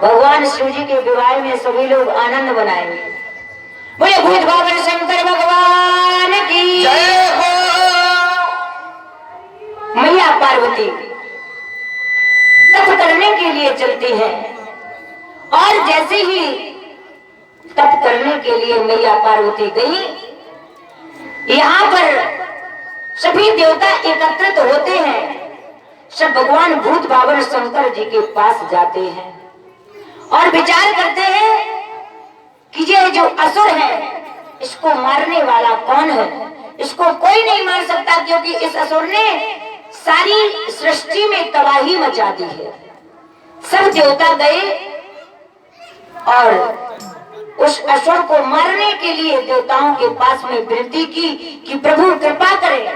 भगवान शिव जी के विवाह में सभी लोग आनंद मनाएंगे। बोले भूत बाबा शंकर भगवान की जय हो। मैया पार्वती तप करने के लिए चलती है और जैसे ही तप करने के लिए मैया पार्वती गई, यहाँ पर सभी देवता एकत्रित होते हैं। सब भगवान भूत बाबा शंकर जी के पास जाते हैं और विचार करते हैं कि ये जो असुर है इसको मारने वाला कौन है। इसको कोई नहीं मार सकता क्योंकि इस असुर ने सारी सृष्टि में तबाही मचा दी है। सब देवता गए और उस असुर को मारने के लिए देवताओं के पास में विनती की कि प्रभु कृपा करें।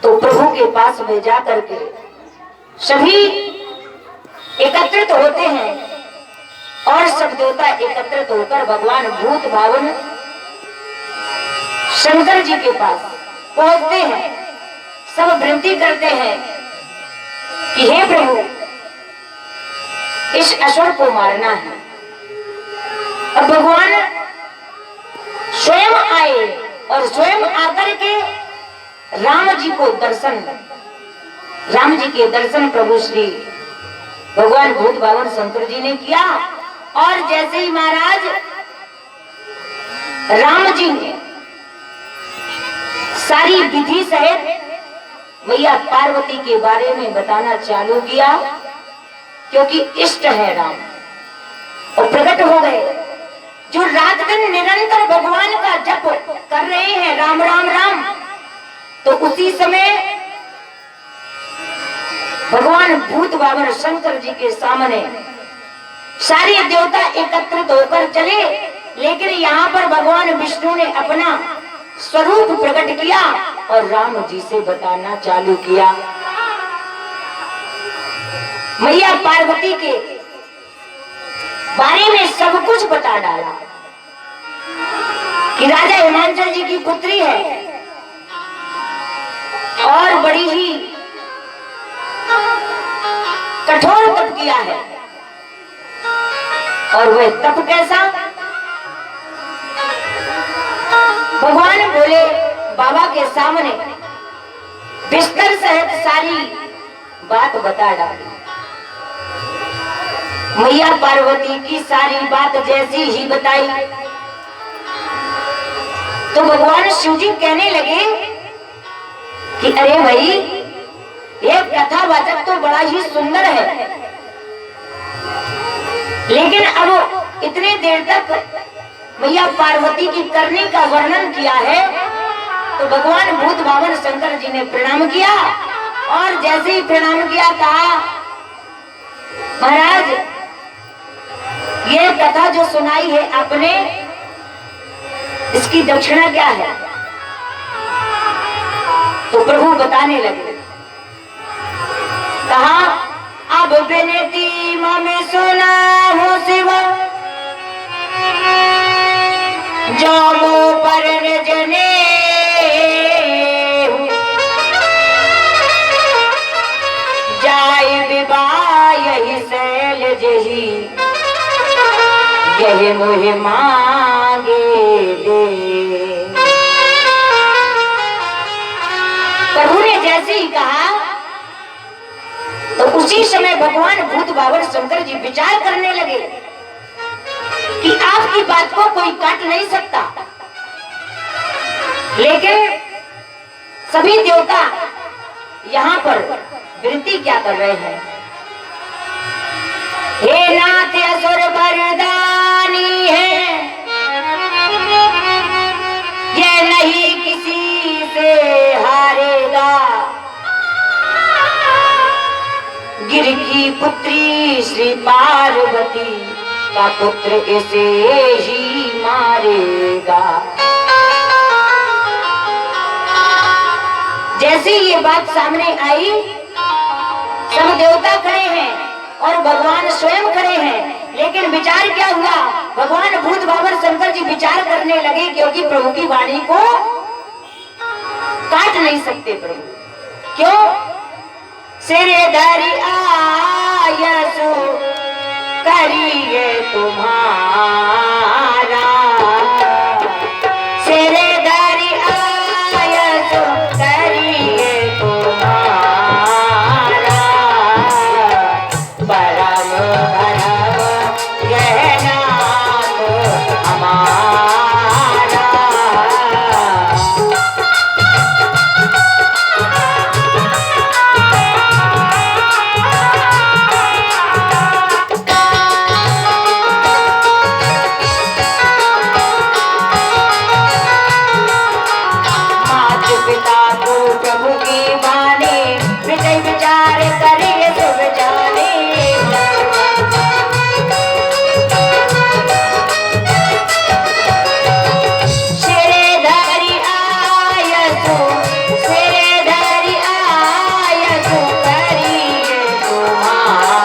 तो प्रभु के पास में जाकर के सभी एकत्रित होते हैं और सब देवता एकत्रित होकर भगवान भूत भावन शंकर जी के पास पहुंचते हैं। सब विनती करते हैं कि हे प्रभु, इस असुर को मारना है। अब भगवान स्वयं आए और स्वयं आकर के राम जी के दर्शन प्रभु श्री भगवान भूत बाबा शंकर जी ने किया। और जैसे ही महाराज राम जी ने सारी विधि सहित मैया पार्वती के बारे में बताना चालू किया, क्योंकि इष्ट है राम, और प्रकट हो गए जो रात दिन निरंतर भगवान का जप कर रहे हैं, राम राम राम। तो उसी समय भगवान भूत बाबा शंकर जी के सामने सारे देवता एकत्रित होकर चले, लेकिन यहाँ पर भगवान विष्णु ने अपना स्वरूप प्रकट किया और राम जी से बताना चालू किया। मैया पार्वती के बारे में सब कुछ बता डाला कि राजा हिमांचल जी की पुत्री है और बड़ी ही कठोर तप किया है। और वह तप कैसा? भगवान बोले बाबा के सामने बिस्तर सहित सारी बात बता डाली। मैया पार्वती की सारी बात जैसी ही बताई तो भगवान शिव जी कहने लगे कि अरे भाई, ये कथावाचक तो बड़ा ही सुंदर है, लेकिन अब इतने देर तक मैया पार्वती की करनी का वर्णन किया है। तो भगवान भूत बाबा शंकर जी ने प्रणाम किया और जैसे ही प्रणाम किया कहा, महाराज, ये कथा जो सुनाई है आपने, इसकी दक्षिणा क्या है? तो प्रभु बताने लगे, कहा, अब विनती में सुना हो शिवा, जामो पर जने जाय विवाह यही शैल जही, यही मोहे मांगे दे। प्रभु ने जैसे ही कहा तो उसी समय भगवान भूत बाबा शंकर जी विचार करने लगे कि आपकी बात को कोई काट नहीं सकता। लेकिन सभी देवता यहाँ पर विनती क्या कर रहे हैं? हे नाथ असुर वरदानी है, ये नहीं किसी से हारेगा। गिर की पुत्री श्री पार्वती का पुत्र इसे ही मारेगा। जैसे ये बात सामने आई, सब देवता खड़े हैं और भगवान स्वयं खड़े हैं, लेकिन विचार क्या हुआ? भगवान भूत बाबा शंकर जी विचार करने लगे, क्योंकि प्रभु की वाणी को काट नहीं सकते प्रभु। क्यों? सिर धरि आयसु तुम्हारा सिरधरि आयस करिए तुम्हारा परम धर्म यह नाम हमारा। पिता को प्रभु की वाणी विजय विचार करिए शुभ जाने। सिरधरि आयसु सिरधरि आयसु करिए तुम्हारा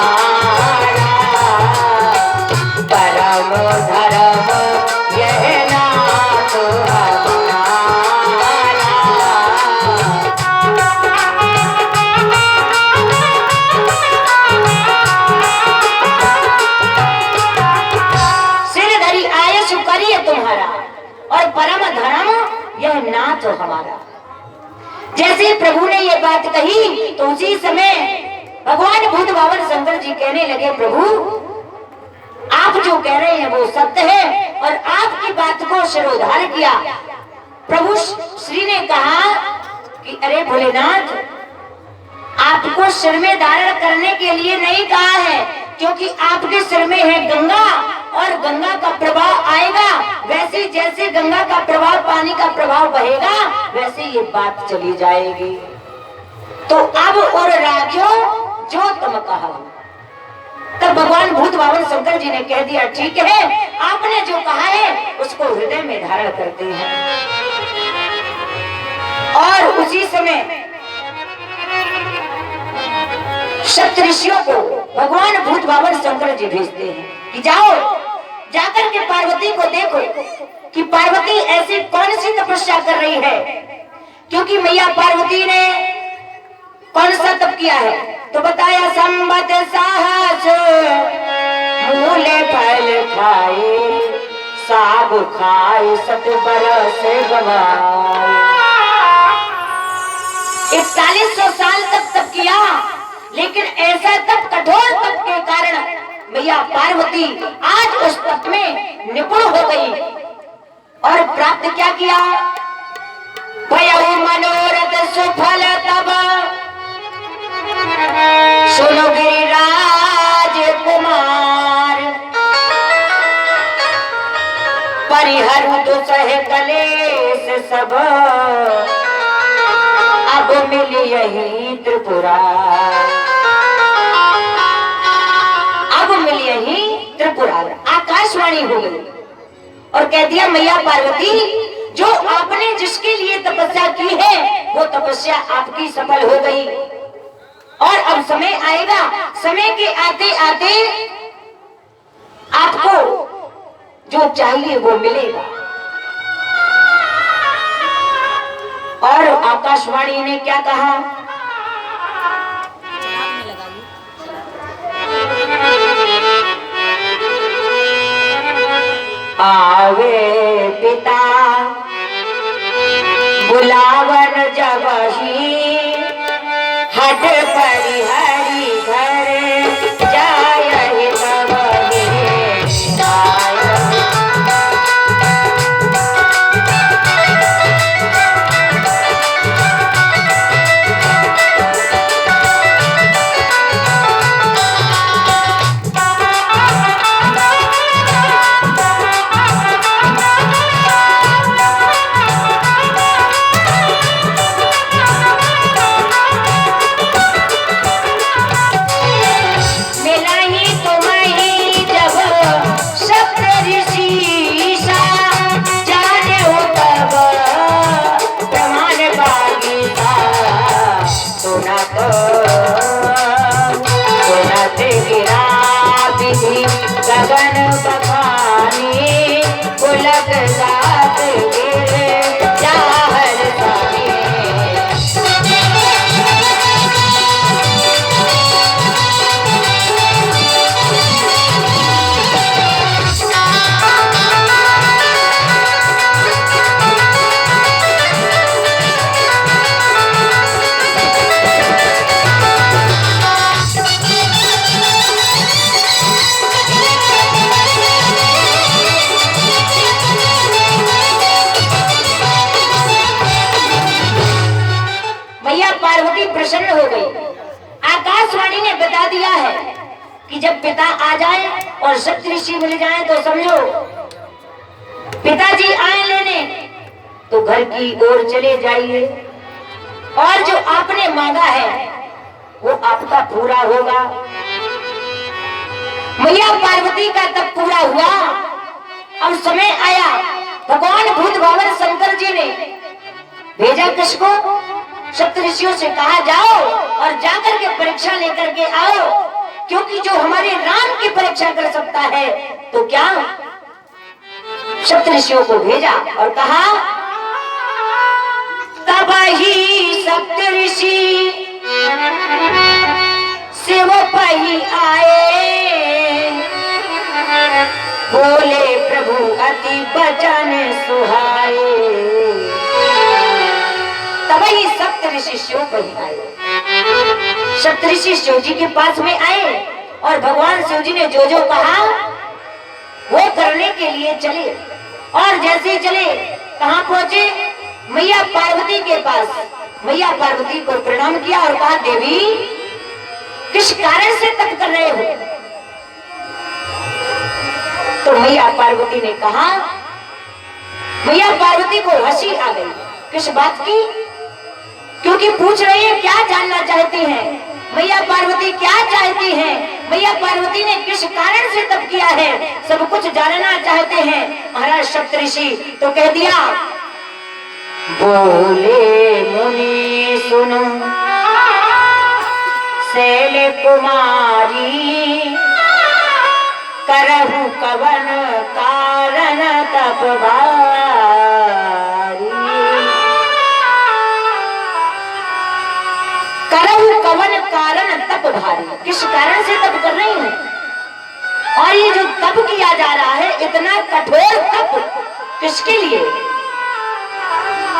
परम धर्म यह नाम हमारा। तुम्हारा और परम धर्म यह नाथ हमारा। जैसे प्रभु ने ये बात कही तो उसी समय भगवान भूत बावन शंकर जी कहने लगे, प्रभु आप जो कह रहे हैं वो सत्य है और आपकी बात को शिरोधार किया। प्रभु श्री ने कहा कि अरे भोलेनाथ, आपको सिर में धारण करने के लिए नहीं कहा है, क्योंकि आपके सिर में है गंगा और गंगा का प्रभाव आएगा, वैसे जैसे गंगा का प्रभाव पानी का प्रभाव बहेगा वैसे ये बात चली जाएगी। तो अब और राजो जो तुम कहा। तब भगवान भूत बावन शंकर जी ने कह दिया, ठीक है, आपने जो कहा है उसको हृदय में धारण करते हैं। और उसी समय सप्तऋषियों को भगवान भूत बावन शंकर जी भेजते हैं कि जाओ जाकर के पार्वती को देखो कि पार्वती ऐसी कौन सी तपस्या कर रही है, क्योंकि मैया पार्वती ने कौन सा तप किया है। तो बताया, संबत साहस मूले फल खाए साग खाए सत बरस गवाए। 4100 साल तक तप किया, लेकिन ऐसा तप, कठोर तप के कारण मैया पार्वती आज उस तप में निपुण हो गई और प्राप्त क्या किया, भयउ मनोरथ सुफल तब सुनो गिरिराज कुमार परिहरु दुसह कलेश सब अब मिली यही त्रिपुरा। अब मिली यही त्रिपुरा। आकाशवाणी हो गई और कह दिया, मैया पार्वती, जो आपने जिसके लिए तपस्या की है वो तपस्या आपकी सफल हो गई और अब समय आएगा, समय के आते आते आपको जो चाहिए वो मिलेगा। और आकाशवाणी ने क्या कहा, आवे पिता बुलावन जब ही हट परिहरि घर जाय तब कि जब पिता आ जाए और सप्त ऋषि मिल जाए तो समझो पिताजी आए लेने तो घर की ओर चले जाइए और जो आपने मांगा है वो आपका पूरा होगा। मैया पार्वती का तब पूरा हुआ। अब समय आया, भगवान भूत भावन शंकर जी ने भेजा किसको? सप्त ऋषियों से कहा जाओ और जाकर के परीक्षा लेकर के आओ, क्योंकि जो हमारे राम की परीक्षा कर सकता है तो क्या। सप्त ऋषियों को भेजा और कहा तब ही सप्त ऋषि शिव पही आए, बोले प्रभु अति बचन सुहाए। तब ही सप्त ऋषि शिव पही आए। सप्त ऋषि शिव जी के पास में आए और भगवान शिव जी ने जो जो कहा वो करने के लिए चले। और जैसे ही चले कहां पहुंचे? मैया पार्वती के पास। मैया पार्वती को प्रणाम किया और कहा देवी किस कारण से तप कर रहे हो? तो मैया पार्वती ने कहा, मैया पार्वती को हंसी आ गई। किस बात की? क्योंकि पूछ रही है क्या जानना चाहती हैं। मैया पार्वती क्या चाहती हैं? मैया पार्वती ने किस कारण से तप किया है सब कुछ जानना चाहते हैं महाराज सप्त ऋषि। तो कह दिया बोले मुनि सुनो शैल कुमारी, करहु कवन कारण तप भारी। करहु कवन कारण तप भारी, किस कारण से तप कर रही है? और ये जो तप किया जा रहा है इतना कठोर तप किसके लिए?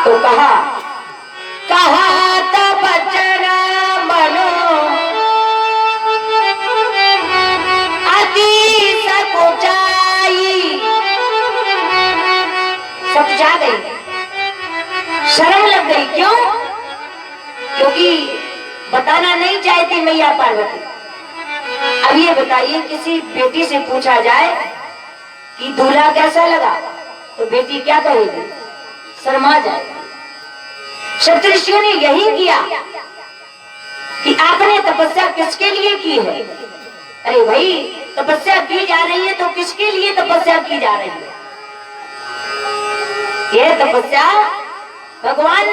तो कहा तप बचन मनो अति सकुचाई। सब जा गई, शर्म लग गई। क्यों? क्योंकि बताना नहीं चाहती मैया पार्वती। अब ये बताइए किसी बेटी से पूछा जाए कि दूल्हा कैसा लगा तो बेटी क्या कहेगी? शर्मा जाएगी। सप्त ऋषियों ने यही किया कि आपने तपस्या किसके लिए की है? अरे भाई तपस्या की जा रही है तो किसके लिए तपस्या की जा रही है? यह तपस्या भगवान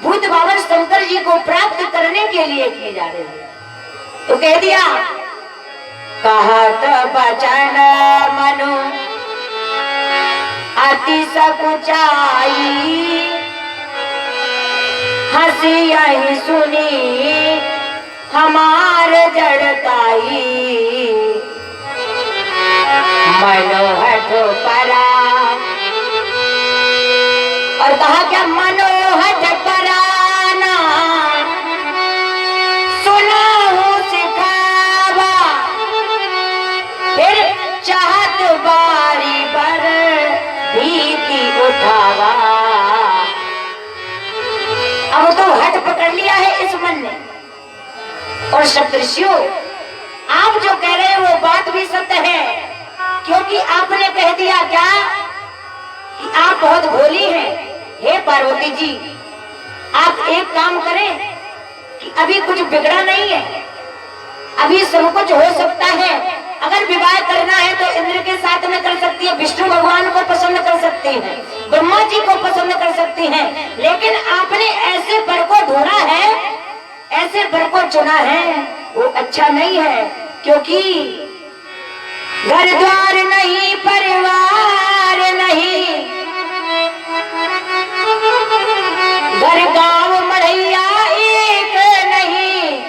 भूत भावन शंकर जी को प्राप्त करने के लिए की जा रही है। तो कह दिया कहत बचन मनु अति सकुचाई, हंसी यही सुनी हमार जड़ताई। मनोहठ परा, और कहा क्या? मनोहठ पराना सुनाहु सिखावा, फिर चाहत बारी पर भीति उठावा। अब तो हट पकड़ लिया है इस मन ने। और सप्त ऋषियों आप जो कह रहे हैं वो बात भी सत्य है, क्योंकि आपने कह दिया क्या कि आप बहुत भोली हैं। हे पार्वती जी आप एक काम करें कि अभी कुछ बिगड़ा नहीं है, अभी सब कुछ हो सकता है। अगर विवाह करना है तो इंद्र के साथ में कर सकती है, विष्णु भगवान को पसंद कर सकती हैं, ब्रह्मा जी को पसंद कर सकती हैं, लेकिन आपने ऐसे वर को ढूंढा है, ऐसे वर को चुना है वो अच्छा नहीं है। क्योंकि घर द्वार नहीं, परिवार नहीं, घर गांव मढ़ैया एक नहीं,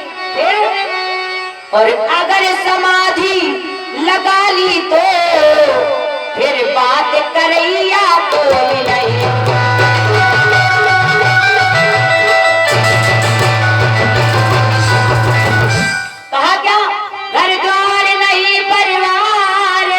और अगर समाधि लगा ली तो फिर बात करैया कोई नहीं। कहा क्या? घर द्वार नहीं, परिवार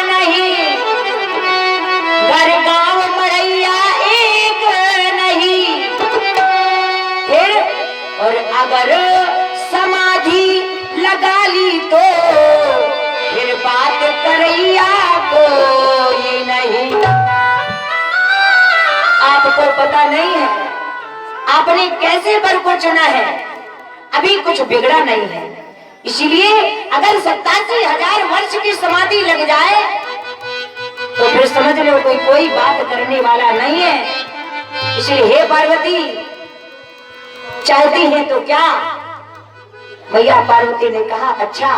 कोई नहीं। आपको पता नहीं है आपने कैसे वर को चुना है, अभी कुछ बिगड़ा नहीं है। इसीलिए अगर 87,000 वर्ष की समाधि लग जाए तो फिर समझ लो कोई बात करने वाला नहीं है। इसलिए हे पार्वती, चाहती है तो क्या? मैया पार्वती ने कहा, अच्छा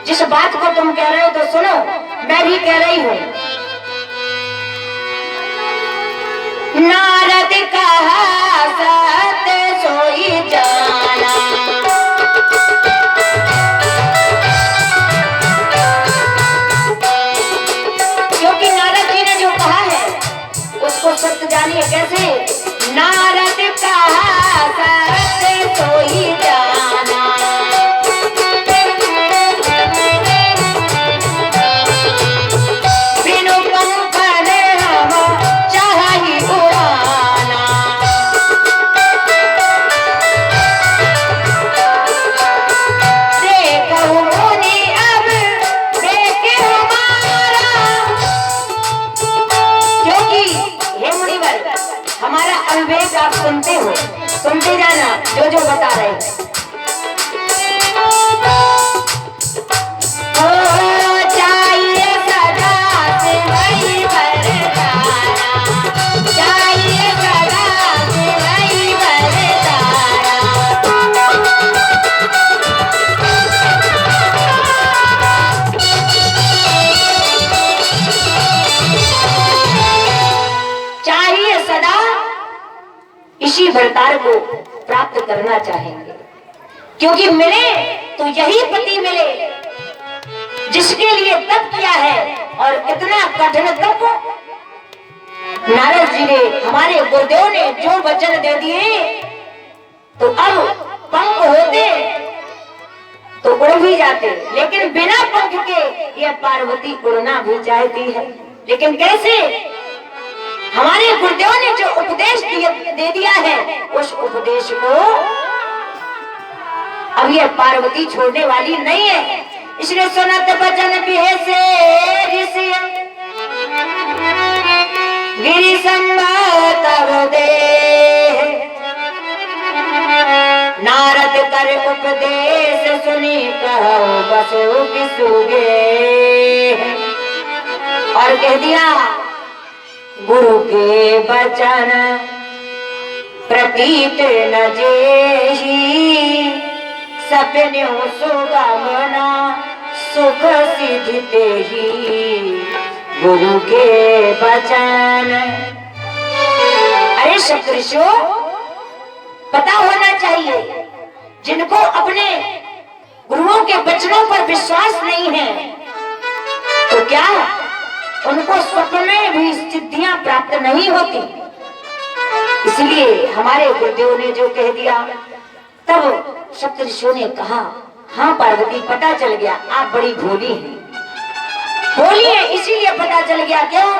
जिस बात को तुम कह रहे हो तो सुनो, मैं भी कह रही हूं। नारद कहा सत्य सोई जाना, क्योंकि नारद जी ने जो कहा है उसको सत्य जानिए कैसे। नारद कहा सत्य सोई जाना, बिनु पंखन हम चाहि उड़ाना। देखो मुनि अब देखे हमारा, क्योंकि हे मुनिवर हमारा अविवेक आप सुनते हो, सुनते जाना जो जो बता रहे हैं। चाहिए सदा से वही वरदाना, चाहिए सदा से वही वरदाना। चाहिए सदा इसी वरदान को प्राप्त करना चाहेंगे, क्योंकि मिले तो यही पति मिले जिसके लिए तप किया है। और कितना कठिन तप नारद जी ने, हमारे गुरुदेव ने जो वचन दे दिए, तो अब पंख होते तो उड़ भी जाते, लेकिन बिना पंख के यह पार्वती उड़ना भी चाहती है। लेकिन कैसे? हमारे गुरुदेव ने जो उपदेश दे दिया है, उस उपदेश को अब यह पार्वती छोड़ने वाली नहीं है। इसलिए सुनत बचन बिहेसे ऋषि गिरि संभव तब दे, नारद कर उपदेश सुनी कहो बसु किसुगे। और कह दिया, गुरु के बचन प्रतीत न जेहि, सपने सुगमना सुख सिद्धि तेहि। गुरु के बचन, अरे सप्तऋषियों पता होना चाहिए, जिनको अपने गुरुओं के वचनों पर विश्वास नहीं है तो क्या उनको स्वप्न में भी सिद्धियां प्राप्त नहीं होती। इसलिए हमारे गुरुदेव ने जो कह दिया, तब सप्तऋषियों ने कहा, हाँ पार्वती पता चल गया आप बड़ी भोली हैं। भोली है इसीलिए पता चल गया। क्यों?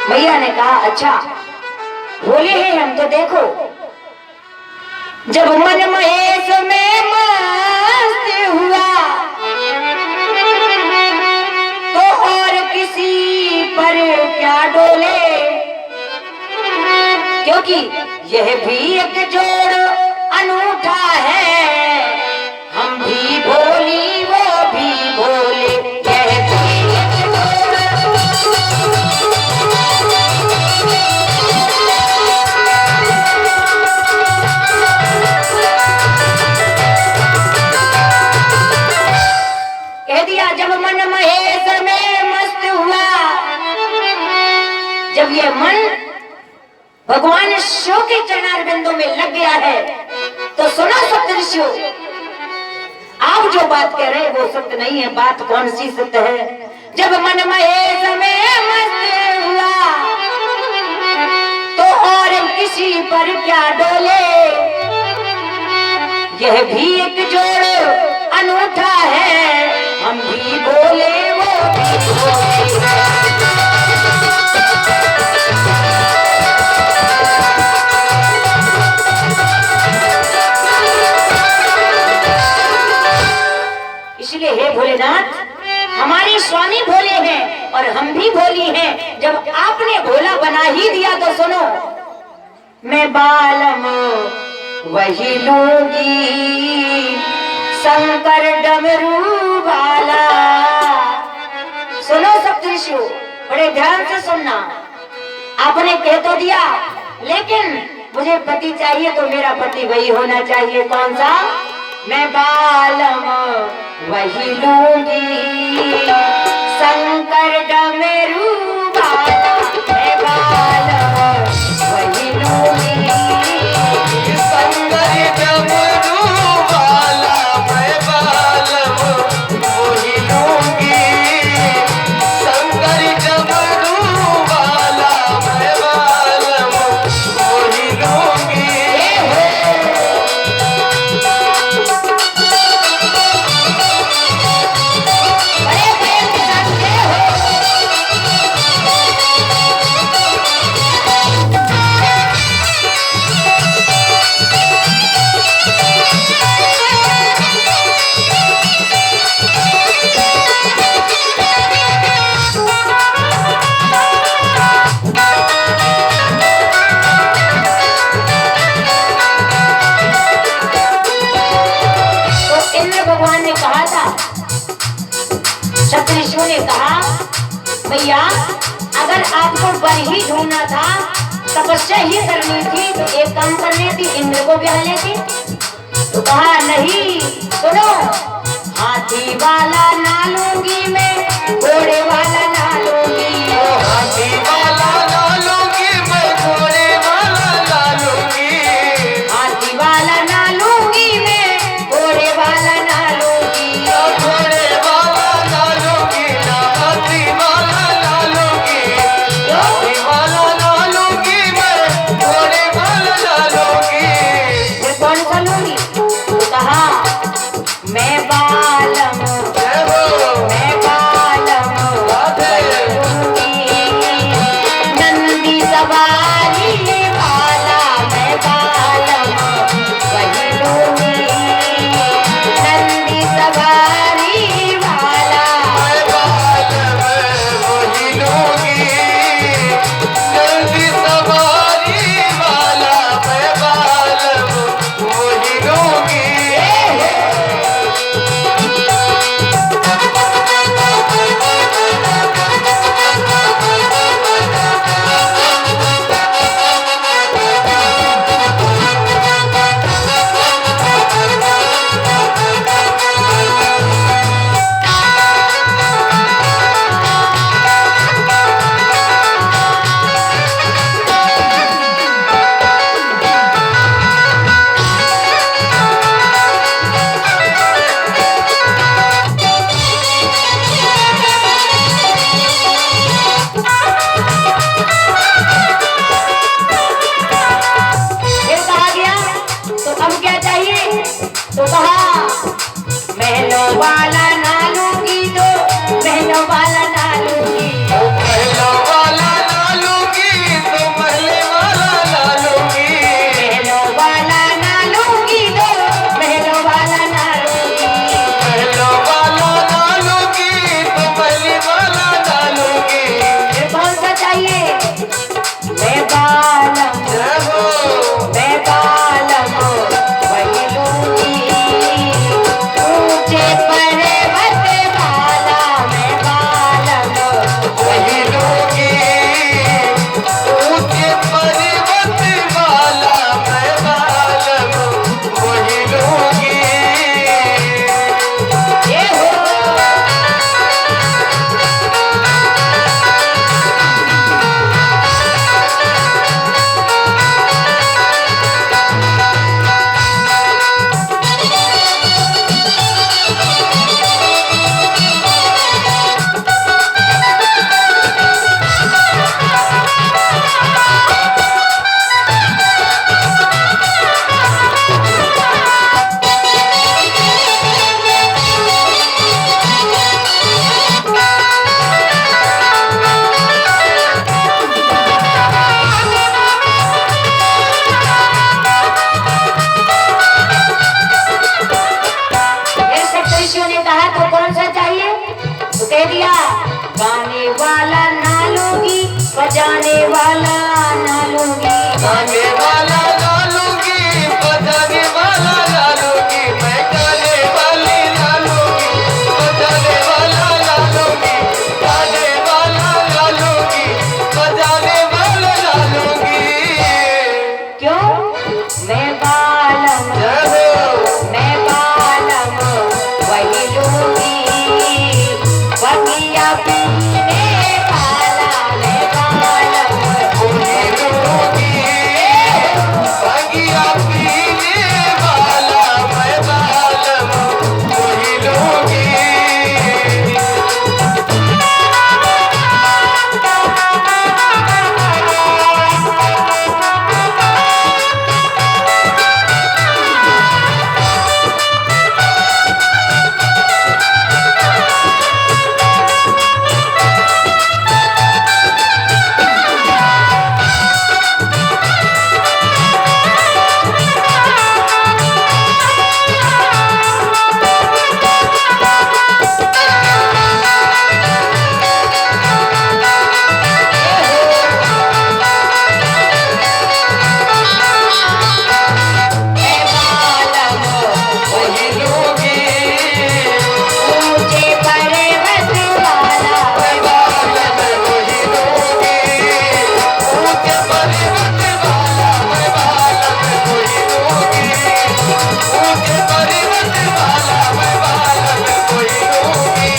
मैया ने कहा, अच्छा भोले हैं हम तो देखो, जब मन महेश में मस्त हुआ तो और किसी पर क्या डोले, क्योंकि यह भी एक जोड़ अनूठा है, हम भी भोली वो भी भोले। यह भी एक जोड़ कह दिया, जब मन महेश में मस्त हुआ, जब ये मन भगवान शिव के चरणारविंदों में लग गया है, तो सुनो सप्तऋषियों, आप जो बात कह रहे हैं वो सत्य नहीं है। बात कौन सी सत्य है? जब मन महेश में मस्त हुआ तो और किसी पर क्या डोले, यह भी एक जोड़ अनूठा है, हम भी बोले वो भी बोले। इसलिए हे भोलेनाथ, हमारे स्वामी भोले हैं, और हम भी भोली हैं। जब आपने भोला बना ही दिया तो सुनो, मैं बालम वही लूंगी शंकर डमरू वाला। सुनो सप्तऋषियों, बड़े ध्यान से सुनना। आपने कह तो दिया, लेकिन मुझे पति चाहिए तो मेरा पति वही होना चाहिए। कौन सा? मैं बालम वही लूंगी शंकर डमरू वाला। मैं बालम वही लूंगी शंकर डमरू वाला। मैं बालम वही लूंगी शंकर डमरू वाला। मैं बालम वही लूंगी। सप्तऋषियों ने कहा, भैया अगर आपको वर ही ढूंढना था, तपस्या ही करनी थी, तो एक काम कर लेती, इंद्र को ब्याह लेती। तो कहा नहीं, सुनो, हाथी वाला ना लूंगी मैं, घोड़े वाला ना लूंगी। हाथी वाला ना लूंगी मैं, घोड़े वाला ना लूंगी। हाथी वाला ना लूंगी मैं, घोड़े वाला ना लूंगी। घोड़े वाला ना लूंगी ना हाथी वाला ना लूंगी। हाथी वाला ना लूंगी मैं, घोड़े वाला ना लूंगी। फिर कौन सा लूंगी? तो कहा, मैं बालम जय हो। मैं बालम राधे। नंदी सवारी वाला। मैं बालम वही लूंगी नंदी सवारी वाला। मैं बालम वही लूंगी नंदी सवारी वाला। मैं बालम वही लूंगी। फिर कहा गया, तो अब क्या चाहिए? तो कहा, महलों वाला ना लूंगी, तो महलों वाला ना लूंगी। महलों वाला ना लूंगी तो महले वाला ना लूंगी। महलों वाला ना लूंगी, तो महलों वाला ना लूंगी। महलों वाला ना लूंगी तो महले वाला ना लूंगी। फिर कौन सा चाहिए? मैं बालम जय हो। मैं बालम वही लूंगी ऊंचे पर्वत वाला। मैं बालम वही लूंगी ऊंचे पर्वत वाला। मैं बालम वही लूंगी। ये हो। फिर सप्तऋषियों ने कहा, तो कौन सा चाहिए? तो कह दिया, गाने वाला भंगिया पीने वाला मैं बालम वही लूंगी भंगिया पीने वाला मैं बालम वही लूंगी मैं बालम वही लूंगी ऊंचे पर्वत वाला मैं बालम वही लूंगी ऊंचे पर्वत वाला मैं बालम वही लूंगी ऊंचे पर्वत वाला मैं बालम वही लूंगी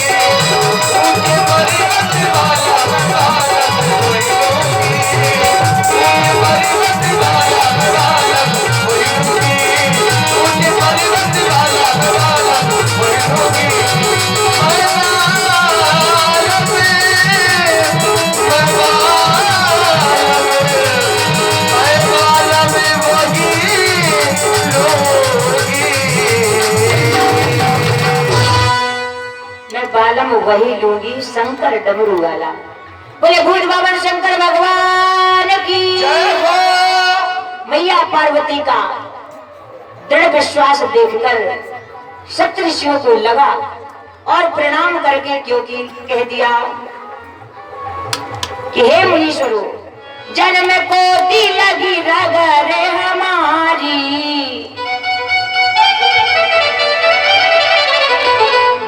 ऊंचे पर्वत वाला मैं बालम वही लूंगी ऊंचे पर्वत वाला मैं बालम वही लूंगी ऊंचे पर्वत वाला मैं बालम वही लूंगी मैं बालम वही लूंगी शंकर डमरू वाला। बोले भूत बाबा शंकर भगवान की मैया पार्वती का दृढ़ विश्वास देखकर सप्तऋषियों को लगा और प्रणाम करके क्योंकि कह दिया कि हे मुनीश्वरों, जन्म कोटि लगी रगर हमारी,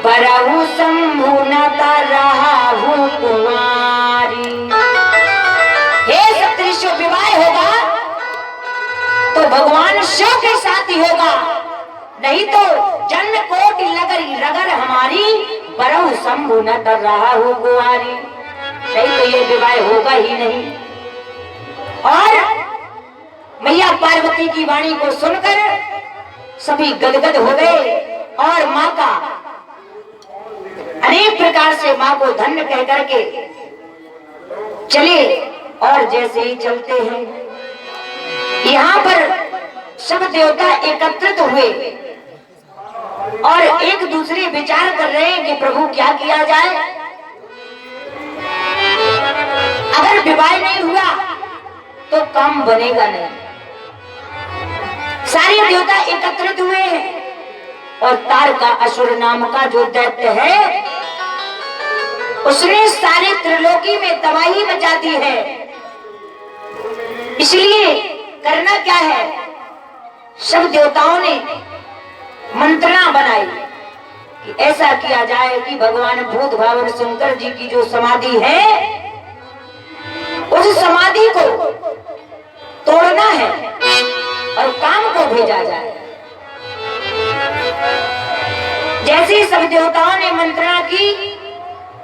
बरहु शंभु न रहा हूँ कुमारी। हे सप्तऋषियों, विवाह होगा तो भगवान शिव के साथ ही होगा, नहीं तो जन्म कोटि लगरी रगर हमारी, बरहु शंभु न रहा हूँ कुमारी। नहीं तो ये विवाह होगा ही नहीं। और मैया पार्वती की वाणी को सुनकर सभी गदगद हो गए और माँ का अनेक प्रकार से माँ को धन्य कह करके चले। और जैसे ही चलते हैं यहाँ पर सब देवता एकत्रित हुए और एक दूसरे विचार कर रहे हैं कि प्रभु क्या किया जाए। अगर विवाह नहीं हुआ तो काम बनेगा नहीं। सारे देवता एकत्रित हुए हैं और तारका असुर नाम का जो दैत्य है उसने सारे त्रिलोकी में तबाही मचा दी है। इसलिए करना क्या है, सब देवताओं ने मंत्रणा बनाई कि ऐसा किया जाए कि भगवान भूत भावन शंकर जी की जो समाधि है उस समाधि को तोड़ना है और काम को भेजा जाए। जैसे ही सब देवताओं ने मंत्रणा की,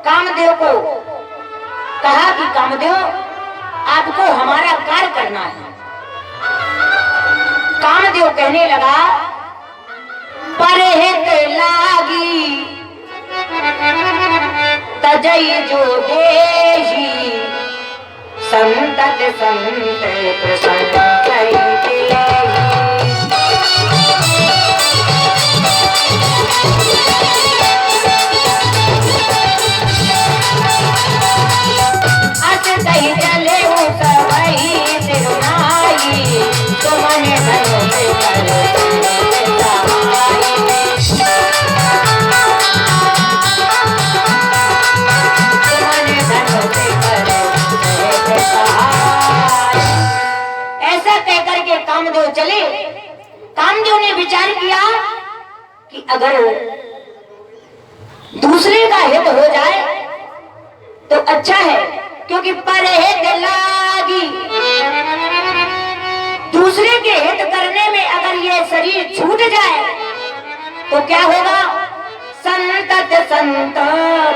कामदेव को कहा कि कामदेव आपको हमारा कार्य करना है। कामदेव कहने लगा, परहित लागी तजई जो देही, संतत संत प्रसन्न करी देही। अस दही चले सबई तिरुनाई, तुमने धनो से करो कामदेव चले। कामदेव ने विचार किया कि अगर दूसरे का हित हो जाए तो अच्छा है, क्योंकि परहित लागी, दूसरे के हित करने में अगर ये शरीर छूट जाए तो क्या होगा, संतत संत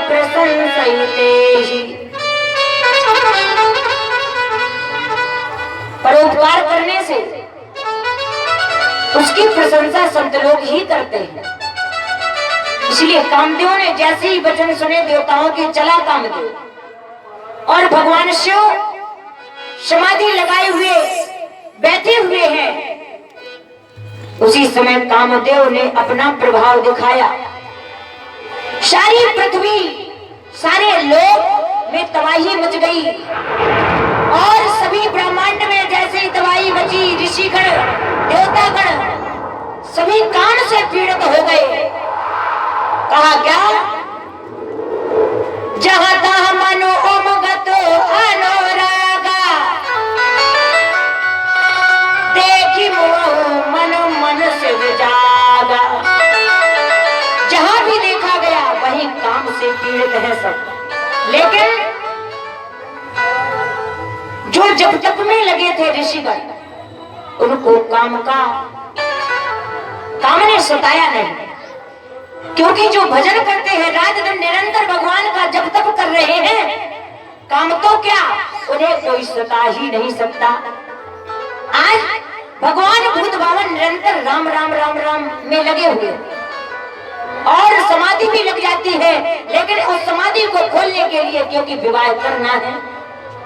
प्रशंसयते ही। परोपकार करने से उसकी प्रशंसा संत लोग ही करते हैं। इसलिए कामदेव ने जैसे ही वचन सुने देवताओं के चला कामदेव, और भगवान शिव समाधि लगाए हुए बैठे हुए हैं। उसी समय कामदेव ने अपना प्रभाव दिखाया। सारी पृथ्वी सारे लोक में तबाही मच गई और सभी ब्रह्मांड में जैसे ही तबाही मची, ऋषिगण देवतागण सभी कान से पीड़ित हो गए। कहा क्या? जहां तहां मनो ओमगत अनुरागा, देखी मोह मन मन से जागा। जहां भी देखा गया वही काम से पीड़ित है सब। लेकिन जो जब तप में लगे थे ऋषिगण, उनको काम ने सताया नहीं, क्योंकि जो भजन करते हैं रात दिन निरंतर भगवान का जब तप कर रहे हैं, काम तो क्या उन्हें कोई सता ही नहीं सकता। आज भगवान भूत भावन निरंतर राम राम राम राम में लगे हुए और समाधि भी लग जाती है, लेकिन उस समाधि को खोलने के लिए क्योंकि विवाह करना है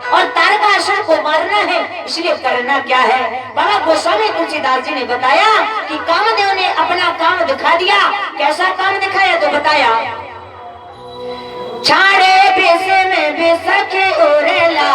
और तारकासुर को मारना है, इसलिए करना क्या है? बाबा गोस्वामी तुलसीदास जी ने बताया कि कामदेव ने अपना काम दिखा दिया। कैसा काम दिखाया? तो बताया, छाड़े बेसे में बेसखे ओरेला,